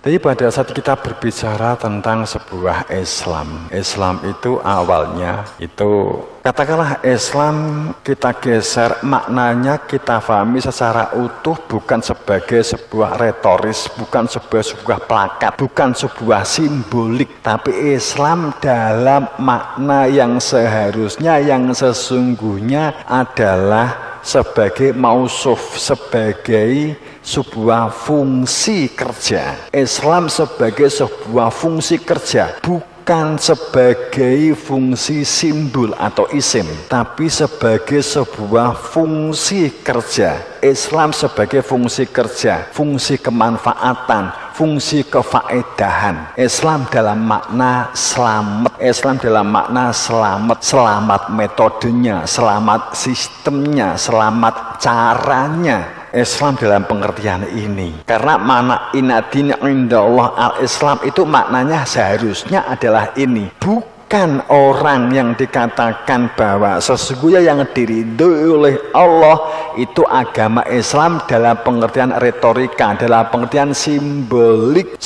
Tapi pada saat kita berbicara tentang sebuah Islam, Islam itu awalnya itu, katakanlah Islam kita geser maknanya, kita pahami secara utuh, bukan sebagai sebuah retoris, bukan sebuah plakat, bukan sebuah simbolik, tapi Islam dalam makna yang seharusnya, yang sesungguhnya adalah sebagai mausuf, sebagai sebuah fungsi kerja. Islam sebagai sebuah fungsi kerja, bukan sebagai fungsi simbol atau isim, tapi sebagai sebuah fungsi kerja. Islam sebagai fungsi kerja, fungsi kemanfaatan, fungsi kefaedahan. Islam dalam makna selamat, Islam dalam makna selamat, selamat metodenya, selamat sistemnya, selamat caranya. Islam dalam pengertian ini, karena makna inadin indallah al-Islam itu maknanya seharusnya adalah ini, bukan orang yang dikatakan bahwa sesungguhnya yang diridhoi oleh Allah itu agama Islam dalam pengertian retorika, dalam pengertian simbolik.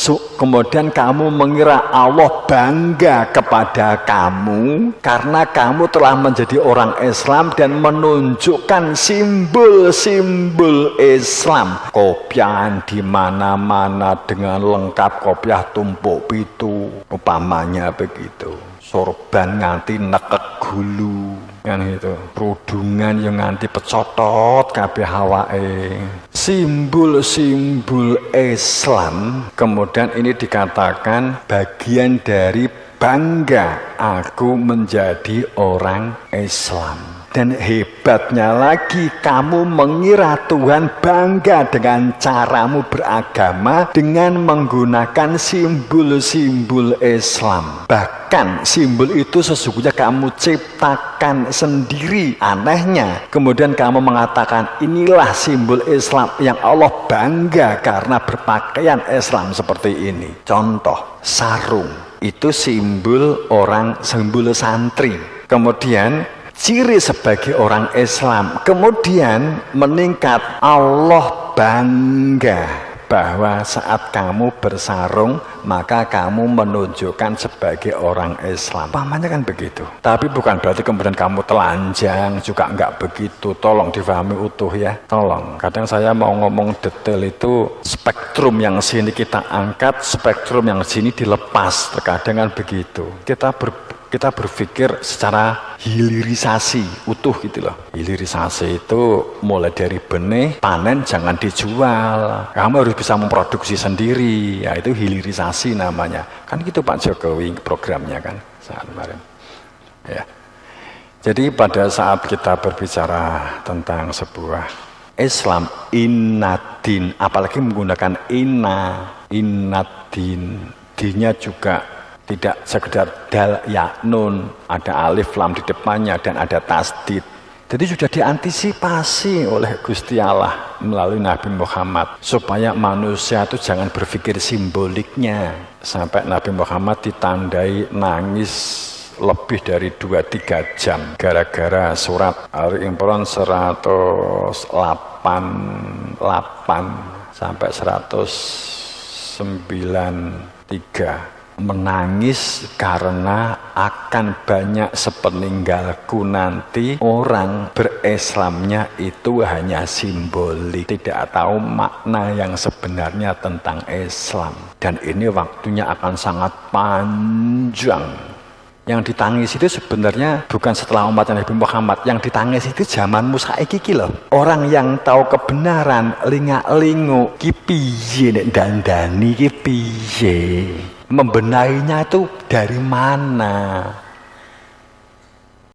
Kemudian kamu mengira Allah bangga kepada kamu karena kamu telah menjadi orang Islam dan menunjukkan simbol-simbol Islam. Kopiahan di mana-mana dengan lengkap, kopiah tumpuk pitu, umpamanya begitu. Sorban nganti nekek gulu, kan itu. Rudungan yang nganti pecotot kabeh awake. Simbol-simbol Islam, kemudian ini dikatakan bagian dari bangga aku menjadi orang Islam. Dan hebatnya lagi, kamu mengira Tuhan bangga dengan caramu beragama dengan menggunakan simbol-simbol Islam. Bahkan simbol itu sesungguhnya kamu ciptakan sendiri. Anehnya, kemudian kamu mengatakan inilah simbol Islam yang Allah bangga karena berpakaian Islam seperti ini. Contoh, sarung itu simbol orang, simbol santri. Kemudian ciri sebagai orang Islam, kemudian meningkat. Allah bangga bahwa saat kamu bersarung maka kamu menunjukkan sebagai orang Islam. Pahamnya kan begitu. Tapi bukan berarti kemudian kamu telanjang, juga enggak begitu. Tolong difahami utuh ya. Tolong. Kadang saya mau ngomong detail itu spektrum yang sini kita angkat, spektrum yang sini dilepas. Terkadang kan begitu. Kita berpikir secara hilirisasi, utuh gitu loh. Hilirisasi itu mulai dari benih, panen jangan dijual. Kamu harus bisa memproduksi sendiri. Ya itu hilirisasi namanya. Kan gitu Pak Jokowi programnya kan saat kemarin. Ya. Jadi pada saat kita berbicara tentang sebuah Islam, innadin, apalagi menggunakan innadin, dinnya juga tidak sekedar dal ya nun, ada alif lam di depannya dan ada tasdid. Jadi sudah diantisipasi oleh Gusti Allah melalui Nabi Muhammad supaya manusia itu jangan berpikir simboliknya. Sampai Nabi Muhammad ditandai nangis lebih dari 2-3 jam gara-gara surat Ali Imran 188 sampai 193. Menangis karena akan banyak sepeninggalku nanti orang berislamnya itu hanya simbolik, tidak tahu makna yang sebenarnya tentang Islam. Dan ini waktunya akan sangat panjang. Yang ditangis itu sebenarnya bukan setelah umat Nabi Muhammad, yang ditangis itu zaman Musa iki loh. Orang yang tahu kebenaran lingak-lingu ki piye nek dandani ki piye, membenahinya itu dari mana.